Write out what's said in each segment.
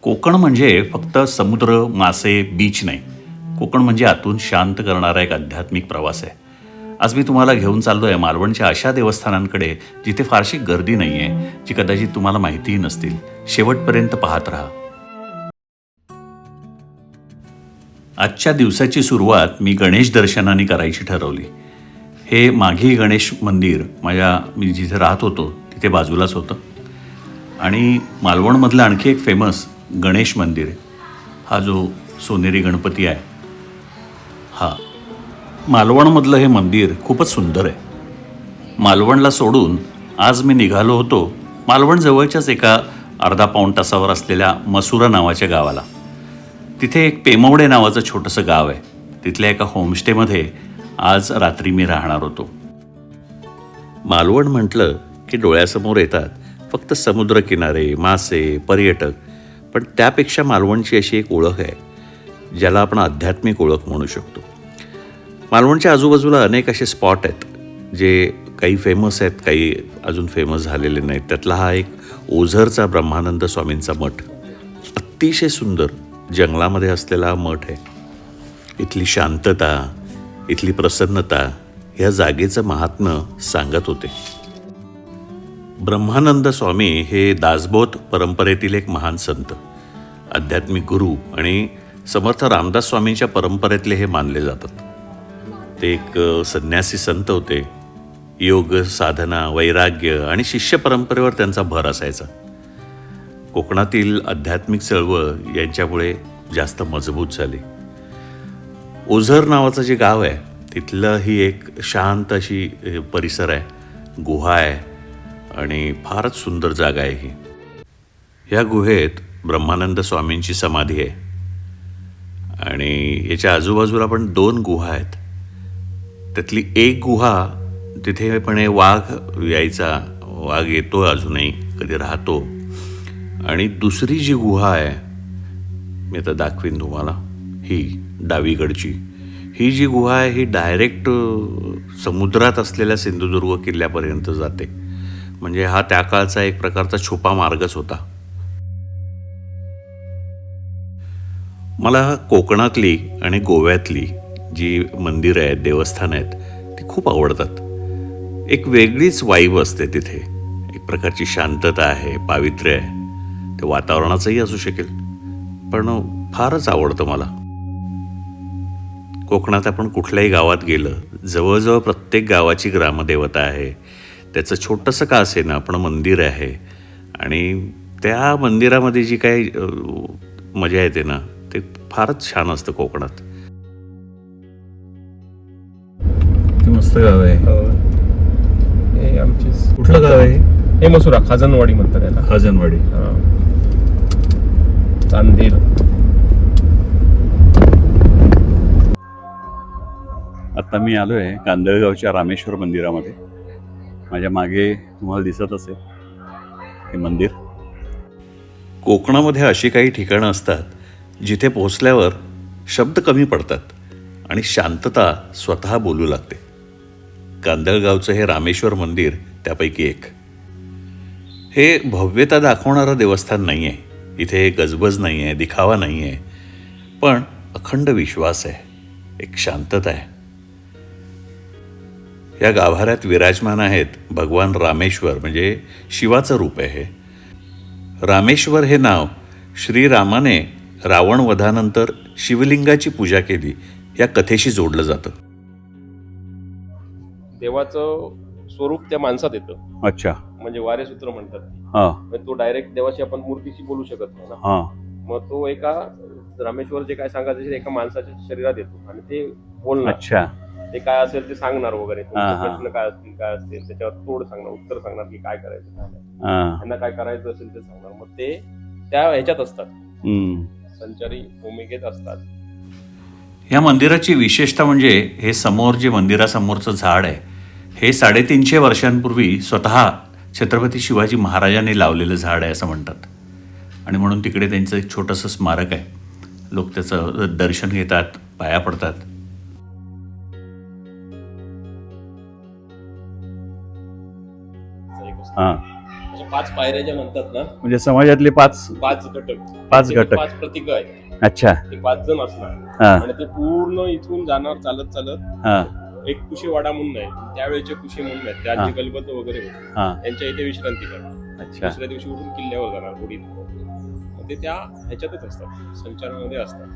कोकण म्हणजे फक्त समुद्र, मासे, बीच नाही. कोकण म्हणजे आतून शांत करणारा एक आध्यात्मिक प्रवास आहे. आज मी तुम्हाला घेऊन चाललोय मालवणच्या अशा देवस्थानांकडे जिथे फारशी गर्दी नाहीये, जी कदाचित तुम्हाला माहितीही नसतील. शेवटपर्यंत पाहत राहा. आजच्या दिवसाची सुरुवात मी गणेश दर्शनाने करायची ठरवली. हे माघी गणेश मंदिर मी जिथे राहत होतो तिथे बाजूलाच होतं. आणि मालवणमधलं आणखी एक फेमस गणेश मंदिर, हा जो सोनेरी गणपती आहे, हा मालवणमधलं हे मंदिर खूपच सुंदर आहे. मालवणला सोडून आज मी निघालो होतो मालवण जवळच्याच एका अर्धा पाऊण तासावर असलेल्या मसुरा नावाच्या गावाला. तिथे एक पेमवडे नावाचं छोटंसं गाव आहे. तिथल्या एका होमस्टेमध्ये आज रात्री मी राहणार होतो. मालवण म्हटलं की डोळ्यासमोर येतात फक्त समुद्रकिनारे, मासे, पर्यटक. पण त्यापेक्षा मालवणची अशी एक ओळख आहे ज्याला आपण आध्यात्मिक ओळख म्हणू शकतो. मालवणच्या आजूबाजूला अनेक असे स्पॉट आहेत जे काही फेमस आहेत, काही अजून फेमस झालेले नाहीत. त्यातला हा एक ओझरचा ब्रह्मानंद स्वामींचा मठ. अतिशय सुंदर जंगलामध्ये असलेला हा मठ आहे. इथली शांतता, इथली प्रसन्नता ह्या जागेचं महात्म्य सांगत होते. ब्रह्मानंद स्वामी हे दासबोध परंपरेतील एक महान संत, आध्यात्मिक गुरु आणि समर्थ रामदास स्वामींच्या परंपरेतले हे मानले जातात. ते एक संन्यासी संत होते. योग, साधना, वैराग्य आणि शिष्य परंपरेवर त्यांचा भर असायचा. कोकणातील आध्यात्मिक चळवळ यांच्यामुळे जास्त मजबूत झाली. ओझर नावाचं जे गाव आहे तिथलं ही एक शांत अशी परिसर आहे, गुहा आहे आणि फारच सुंदर जागा आहे ही. ह्या गुहेत ब्रह्मानंद स्वामींची समाधी आहे आणि याच्या आजूबाजूला पण 2 गुहा आहेत. त्यातली एक गुहा तिथे पण वाघ यायचा, वाघ येतो अजूनही, कधी राहतो. आणि दुसरी जी गुहा आहे मी आता दाखवीन तुम्हाला, ही डावीकडची ही जी गुहा आहे ही डायरेक्ट समुद्रात असलेल्या सिंधुदुर्ग किल्ल्यापर्यंत जाते. म्हणजे हा त्या काळचा एक प्रकारचा छुपा मार्गच होता. मला कोकणातली आणि गोव्यातली जी मंदिरं आहेत, देवस्थान आहेत, ती खूप आवडतात. एक वेगळीच वाईब असते तिथे. एक प्रकारची शांतता आहे, पावित्र्य आहे. ते वातावरणाचंही असू शकेल, पण फारच आवडतं मला. कोकणात आपण कुठल्याही गावात गेलं, जवळजवळ प्रत्येक गावाची ग्रामदेवता आहे. त्याचं छोटंसं का असेना आपण मंदिर आहे आणि त्या मंदिरामध्ये जी काही मजा येते ना, ते फारच छान असतं कोकणात. मस्त गाव आहे. हे आमची कुठलं गाव आहे हे? मसुरा, खाजनवाडी म्हणतात याला. खाजनवाडी. चांदेर. आता मी आलोय कांदळगावच्या रामेश्वर मंदिरामध्ये. माझ्या मागे तुम्हाला दिसत असेल हे मंदिर. कोकणामध्ये अशी काही ठिकाणं असतात जिथे पोहोचल्यावर शब्द कमी पडतात आणि शांतता स्वतः बोलू लागते. कांदळगावचं हे रामेश्वर मंदिर त्यापैकी एक. हे भव्यता दाखवणारं देवस्थान नाही आहे. इथे गजबज नाही आहे, दिखावा नाही आहे, पण अखंड विश्वास आहे, एक शांतता आहे. या गाभाऱ्यात विराजमान आहेत भगवान रामेश्वर, म्हणजे शिवाचं रूप आहे हे. रामेश्वर हे नाव श्रीरामाने रावण वधानंतर शिवलिंगाची पूजा केली या कथेशी जोडलं जातं. देवाचं स्वरूप त्या माणसात येतं. अच्छा. म्हणजे वारेसूत्र म्हणतात. हां तो डायरेक्ट देवाशी आपण मूर्तीशी बोलू शकत नाही ना. हां मग तो एका रामेश्वर जे काय सांगायचं एका माणसाच्या शरीरात येतो आणि ते बोलणार. अच्छा. ते काय असेल ते सांगणार वगैरे. हा. प्रश्न काय असतील त्याच्यावर तोड सांगणार, उत्तर सांगणार की काय करायचं, काय नाही, हां. त्यांना काय करायचं असेल ते सांगणार. मग ते त्या ह्याच्यात असतात, संचारी भूमिकेत असतात. या मंदिराची विशेषता म्हणजे हे समोर जे मंदिरासमोरचं झाड आहे हे 350 वर्षांपूर्वी स्वतः छत्रपती शिवाजी महाराजांनी लावलेलं झाड आहे असं म्हणतात. आणि म्हणून तिकडे त्यांचं एक छोटंसं स्मारक आहे. लोक त्याचं दर्शन घेतात, पाया पडतात. एक हां. 5 पायऱ्या ज्या म्हणतात ना, म्हणजे समाजातले 5 5 घटक, 5 ते घटक. 5 प्रतीक आहेत. अच्छा. ते 5 जण असणार हा आणि ते पूर्ण इथून जाणार चालत चालत. हा एक कुशेवाडा म्हणून आहे, त्यावेळेचे कुशे म्हणून आहेत, त्या जे गलबत वगैरे होते हा. त्यांच्या इथे विश्रांती करणार. अच्छा. दुसऱ्या दिवशी उठून किल्ल्यावर जाणार होडीत. मग ते त्या ह्याच्यातच असतात, संचारामध्ये असतात.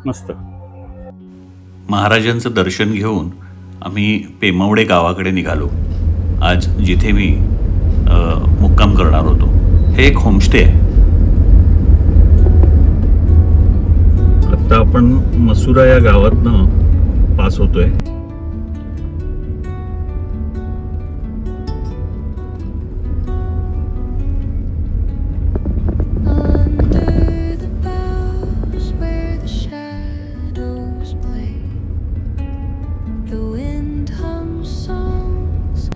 मस्त. महाराजांचं दर्शन घेऊन आम्ही पेमावडे गावाकडे निघालो. आज जिथे मी मुक्काम करणार होतो, हे एक होमस्टे आहे. आता आपण मसुरा या गावातनं पास होतोय. Under the boughs where the shadows play, the wind hums songs.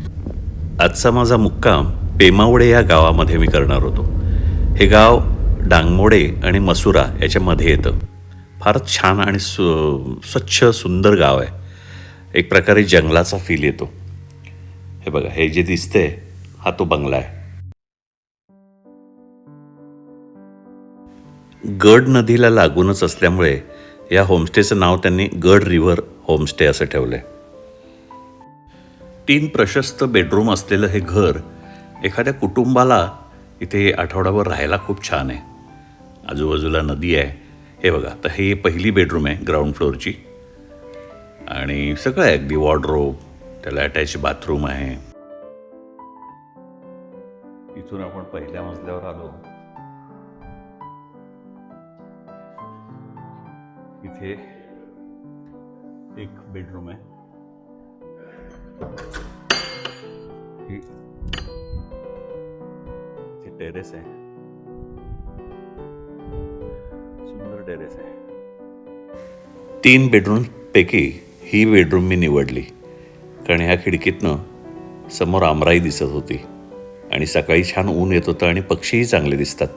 आजचा माझा मुक्काम पेमावडे या गावामध्ये मी करणार होतो. हे गाव डांगमोडे आणि मसुरा याच्यामध्ये येतं. फारच छान आणि स्वच्छ सुंदर गाव आहे. एक प्रकारे जंगलाचा फील येतो. हे बघा, हे जे दिसतंय हा तो बंगला आहे. गड नदीला लागूनच असल्यामुळे या होमस्टेचं नाव त्यांनी गड रिव्हर होमस्टे असं ठेवलंय. 3 प्रशस्त बेडरूम असलेलं हे घर एखाद्या कुटुंबाला इथे आठवडाभर राहायला खूप छान आहे. आजूबाजूला नदी आहे. हे बघा, तर हे पहिली बेडरूम आहे ग्राउंड फ्लोअरची आणि सगळं आहे अगदी. वॉर्डरोब, त्याला अटॅच बाथरूम आहे. इथून आपण पहिल्या मजल्यावर आलो. इथे एक बेडरूम आहे. इथे टेरेस आहे, सुंदर टेरेस आहे. 3 बेडरूम पैकी ही बेडरूम मी निवडली कारण ह्या खिडकीतनं समोर आमराई दिसत होती आणि सकाळी छान ऊन येत होतं आणि पक्षीही चांगले दिसतात.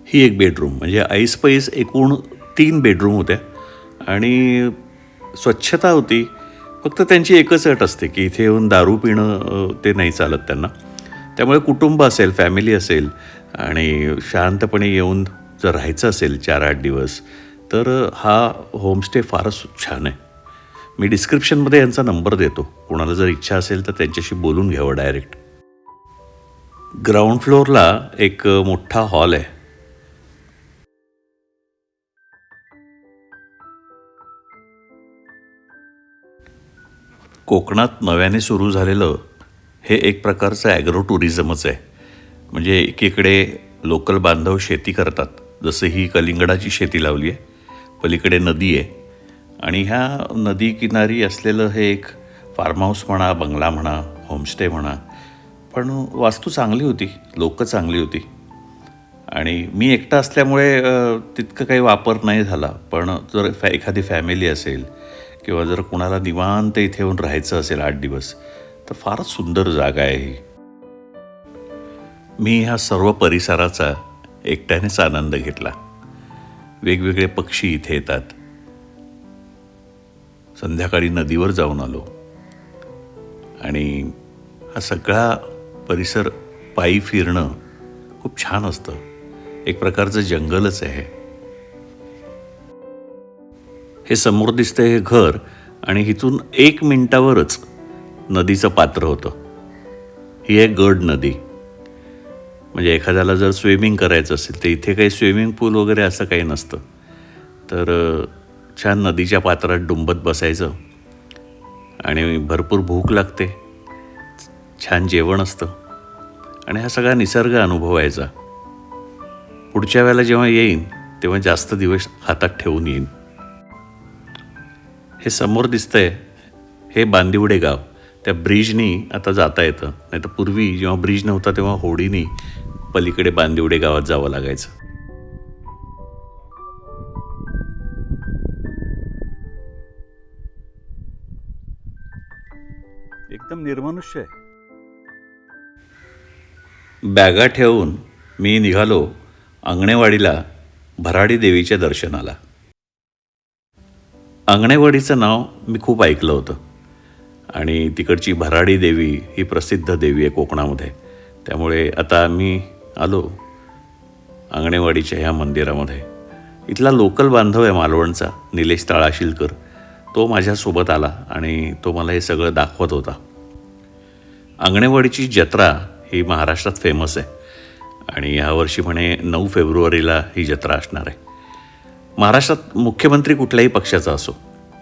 ही एक बेडरूम, म्हणजे ऐसपैस एकूण 3 बेडरूम होत्या आणि स्वच्छता होती. फक्त त्यांची एकच अट असते की इथे येऊन दारू पिणं ते नाही चालत त्यांना. त्यामुळे कुटुंब असेल, फॅमिली असेल आणि शांतपणे येऊन जर राहायचं असेल 4-8 दिवस, तर हा होमस्टे फारच छान आहे. मी डिस्क्रिप्शनमध्ये यांचा नंबर देतो. कोणाला जर इच्छा असेल तर त्यांच्याशी बोलून घ्यावं डायरेक्ट. ग्राउंड फ्लोअरला एक मोठा हॉल आहे. कोकणात नव्याने सुरू झालेलं हे एक प्रकारचं ॲग्रो टुरिझमच आहे. म्हणजे एकीकडे लोकल बांधव शेती करतात, जसं ही कलिंगडाची शेती लावली आहे. पलीकडे नदी आहे आणि ह्या नदी किनारी असलेलं हे एक फार्म हाऊस म्हणा, बंगला म्हणा, होमस्टे म्हणा. पण वास्तू चांगली होती, लोकं चांगली होती आणि मी एकटा असल्यामुळे तितकं काही वापर नाही झाला. पण जर एखादी फॅमिली असेल किंवा जर कुणाला निवांत इथे येऊन राहायचं असेल 8 दिवस, तर फारच सुंदर जागा आहे ही. मी ह्या सर्व परिसराचा एकट्यानेच आनंद घेतला. वेगवेगळे पक्षी इथे येतात. संध्याकाळी नदीवर जाऊन आलो आणि हा सगळा परिसर पायी फिरणं खूप छान असतं. एक प्रकारचं जंगलच आहे. हे समोर दिसतंय हे घर आणि इथून 1 मिनिटावरच नदीचं पात्र होतं. ही आहे गड नदी. म्हणजे एखाद्याला जर स्विमिंग करायचं असेल तर इथे काही स्विमिंग पूल वगैरे असं काही नसतं. तर छान नदीच्या पात्रात डुंबत बसायचं आणि भरपूर भूक लागते, छान जेवण असतं आणि हा सगळा निसर्ग अनुभवायचा. पुढच्या वेळेला जेव्हा येईन तेव्हा जास्त दिवस हातात ठेवून येईन. हे समोर दिसतंय हे बांदिवडे गाव. त्या ब्रिजनी आता जाता येतं, नाही तर पूर्वी जेव्हा ब्रिज नव्हता तेव्हा होडीनी पलीकडे बांदिवडे गावात जावं लागायचं. एकदम निर्मनुष्य आहे. बॅगा ठेवून मी निघालो अंगणेवाडीला भराडी देवीच्या दर्शनाला. अंगणेवाडीचं नाव मी खूप ऐकलं होतं आणि तिकडची भराडी देवी ही प्रसिद्ध देवी आहे कोकणामध्ये. त्यामुळे आता मी आलो अंगणेवाडीच्या ह्या मंदिरामध्ये. इथला लोकल बांधव आहे मालवणचा निलेश ताळाशीलकर, तो माझ्यासोबत आला आणि तो मला हे सगळं दाखवत होता. अंगणेवाडीची जत्रा ही महाराष्ट्रात फेमस आहे आणि यावर्षी म्हणे 9 फेब्रुवारीला ही जत्रा असणार आहे. महाराष्ट्रात मुख्यमंत्री कुठल्याही पक्षाचा असो,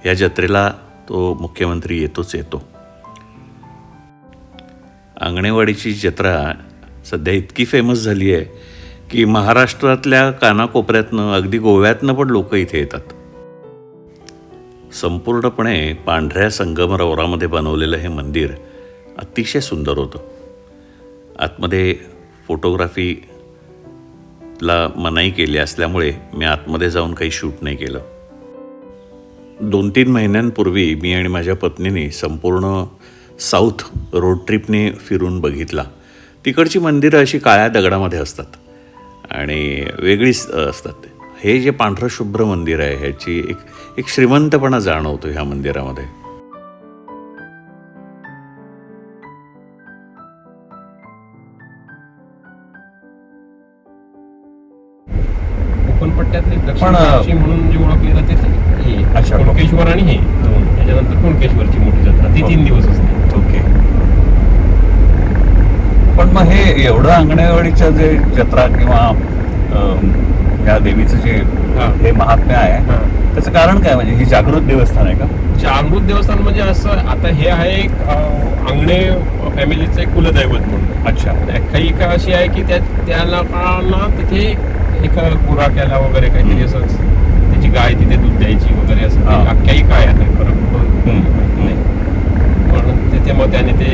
या जत्रेला तो मुख्यमंत्री येतोच येतो. अंगणेवाडीची जत्रा सध्या इतकी फेमस झाली आहे की महाराष्ट्रातल्या कानाकोपऱ्यातनं अगदी गोव्यातनं पण लोक इथे येतात. संपूर्णपणे पांढऱ्या संगमरवरामध्ये बनवलेलं हे मंदिर अतिशय सुंदर होतं. आतमध्ये फोटोग्राफीला मनाई केली असल्यामुळे मी आतमध्ये जाऊन काही शूट नाही केलं. 2-3 महिन्यांपूर्वी मी आणि माझ्या पत्नीने संपूर्ण साऊथ रोड ट्रिपने फिरून बघितला. तिकडची मंदिरं अशी काळ्या दगडामध्ये असतात आणि वेगळीच असतात. हे जे पांढरं शुभ्र मंदिर आहे ह्याची एक श्रीमंतपणा जाणवतो ह्या मंदिरामध्ये. कोकणपट्ट्यातली दक्षिण पण, काशी म्हणून जी ओळखली जाते ही अच्छा. कुणकेश्वर आणि हे दोन. त्याच्यानंतर कुणकेश्वरची मोठी जत्रा ती 3 दिवस असते. ओके. पण मग हे एवढं अंगणेवाडीचं जे जत्रा किंवा या देवीचं जे हा. हे महात्म्य आहे हा. त्याचं कारण काय? म्हणजे ही जागृत देवस्थान आहे का? जागृत देवस्थान म्हणजे असं आता हे आहे एक अंगणे फॅमिलीचं एक कुलदैवत म्हणून. अच्छा. आख्यायिका अशी आहे की त्या लोकांना तिथे एक गुराख्याला वगैरे काहीतरी असं त्याची गाय तिथे दूध द्यायची वगैरे असं हा. ते आख्यायिका आहे. आता खरं हम्म. माहिती नाही. म्हणून तिथे मग त्याने ते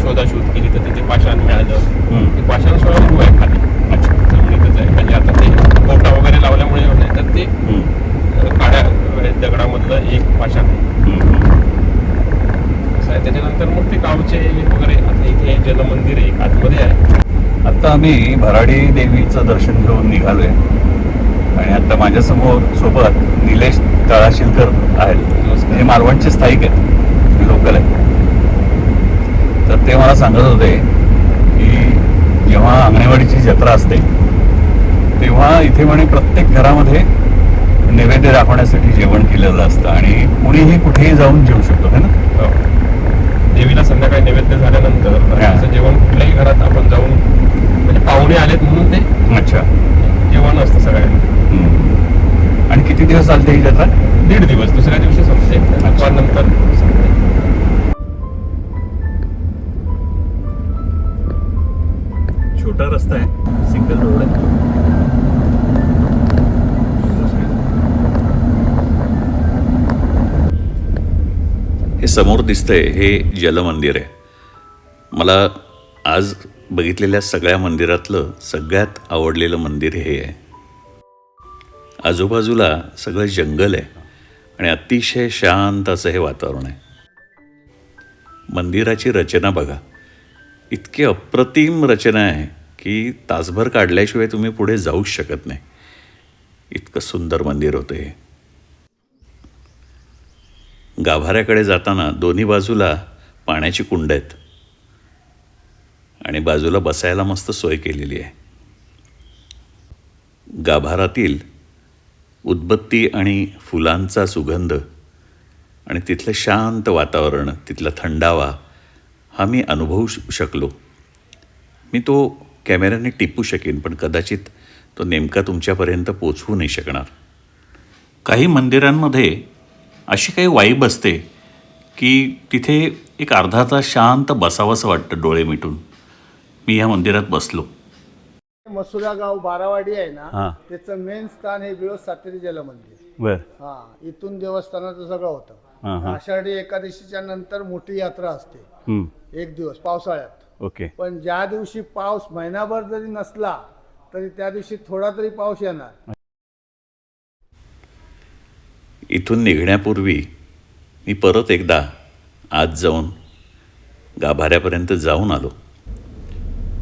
शोधाशोध केली तर तिथे पाषाण मिळालं. ते पाषाण स्वयंभू आहे खाली. अच्छा. जमिनीतच आहे. म्हणजे आता ते कोटा वगैरे लावल्यामुळे नाही तर ते काड्या दगडामधलं एक पाषाण आहे असं आहे. त्याच्यानंतर मग ते गावचे वगैरे आता इथे जलमंदिर एक आतमध्ये आहे. आता आम्ही भराडी देवीचं दर्शन घेऊन निघालोय आणि आता माझ्यासमोर सोबत निलेश तळाशीलकर आहेत. हे मालवणचे स्थायिक आहेत, लोकल आहेत. तर ते मला सांगत होते की जेव्हा अंगणेवाडीची जत्रा असते तेव्हा इथे म्हणे प्रत्येक घरामध्ये नैवेद्य दाखवण्यासाठी जेवण केलेलं असतं आणि कुणीही कुठेही जाऊन जेवू शकतो है ना. देवीला संध्याकाळी नैवेद्य झाल्यानंतर रात्रीचं जेवण कुठल्याही घरात आपण जाऊन म्हणजे पाहुणे आलेत म्हणून ते अच्छा जेवण असतं सगळ्यांना. आणि किती दिवस चालते ही जत्रा? 1.5 दिवस. दुसऱ्या दिवशी संपते अथवा नंतर संपते. छोटा रस्ता आहे, सिंगल रोड आहे. हे समोर दिसतंय हे जलमंदिर आहे. मला आज बघितलेल्या सगळ्या मंदिरातलं सगळ्यात आवडलेलं मंदिर हे आहे. आजूबाजूला सगळं जंगल आहे आणि अतिशय शांत असं हे वातावरण आहे. मंदिराची रचना बघा, इतकी अप्रतिम रचना आहे की तासभर काढल्याशिवाय तुम्ही पुढे जाऊच शकत नाही. इतकं सुंदर मंदिर होतं हे. गाभाऱ्याकडे जाताना दोन्ही बाजूला पाण्याची कुंड आहेत आणि बाजूला बसायला मस्त सोय केलेली आहे. गाभारातील उदबत्ती आणि फुलांचा सुगंध आणि तिथलं शांत वातावरण, तिथला थंडावा हा मी अनुभवू शकलो. मी तो कॅमेऱ्याने टिपू शकेन पण कदाचित तो नेमका तुमच्यापर्यंत पोचवू नाही शकणार. काही मंदिरांमध्ये अशी काही वाईब असते की तिथे एक अर्धा तास शांत बसावंसं वाटतं डोळे मिटून. मी या मंदिरात बसलो. मसुरा गाव बारावाडी आहे हा. ना, त्याचं मेन स्थान हे बिळो सातेरी जलमंदिर. बर. हा, इथून देवस्थानाचं सगळं हा, होतं. हा. आषाढी एकादशीच्या नंतर मोठी यात्रा असते हम्म. 1 दिवस पावसाळ्यात. ओके. पण ज्या दिवशी पाऊस महिनाभर जरी नसला तरी त्या दिवशी थोडा तरी पाऊस येणार. इथून निघण्यापूर्वी मी परत एकदा आत जाऊन गाभाऱ्यापर्यंत जाऊन आलो.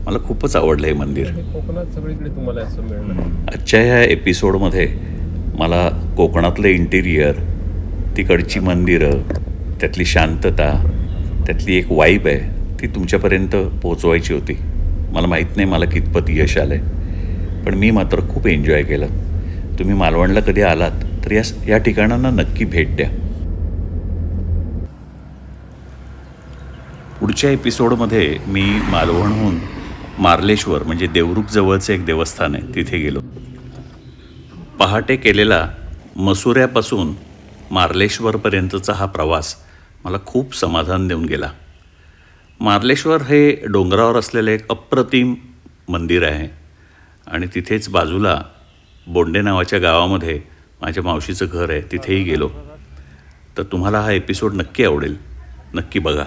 मला खूपच आवडलं हे मंदिर. हे कोकणात सगळीकडे तुम्हाला असं मिळणार. आजच्या ह्या एपिसोडमध्ये मला कोकणातलं इंटिरियर, तिकडची मंदिरं, त्यातली शांतता, त्यातली एक वाईब आहे ती तुमच्यापर्यंत पोहोचवायची होती. मला माहीत नाही मला कितपत यश आलं आहे, पण मी मात्र खूप एन्जॉय केलं. तुम्ही मालवणला कधी आलात तर या ठिकाणांना नक्की भेट द्या. पुढच्या एपिसोडमध्ये मी मालवणहून मार्लेश्वर म्हणजे देवरुख जवळचं एक देवस्थान आहे तिथे गेलो. पहाटे केलेला मसुऱ्यापासून मार्लेश्वरपर्यंतचा हा प्रवास मला खूप समाधान देऊन गेला. मार्लेश्वर हे डोंगरावर असलेलं एक अप्रतिम मंदिर आहे आणि तिथेच बाजूला बोंडे नावाच्या गावामध्ये माझ्या मावशीचं घर आहे, तिथेही गेलो. तर तुम्हाला हा एपिसोड नक्की आवडेल, नक्की बघा.